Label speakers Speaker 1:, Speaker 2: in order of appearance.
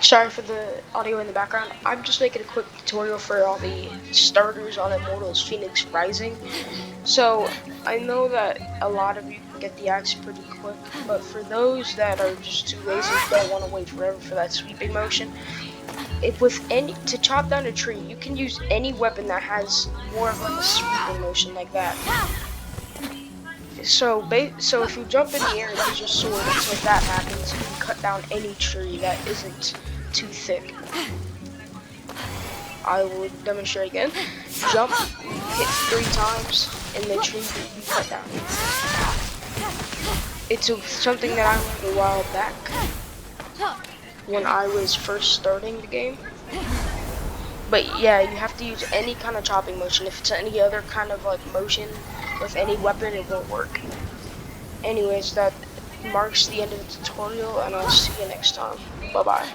Speaker 1: Sorry for the audio in the background. I'm just making a quick tutorial for all the starters on Immortals Fenyx Rising. So, I know that a lot of you can get the axe pretty quick, but for those that are just too lazy and don't want to wait forever for that sweeping motion, to chop down a tree, you can use any weapon that has more of like a sweeping motion like that. So if you jump in the air and use your sword until that happens, you can cut down any tree that isn't too thick. I will demonstrate again. Jump, hit 3 times, and the tree will be cut down. It's something that I learned a while back when I was first starting the game. But yeah, you have to use any kind of chopping motion. If it's any other kind of like motion with any weapon, it won't work. Anyways, that marks the end of the tutorial, and I'll see you next time. Bye bye.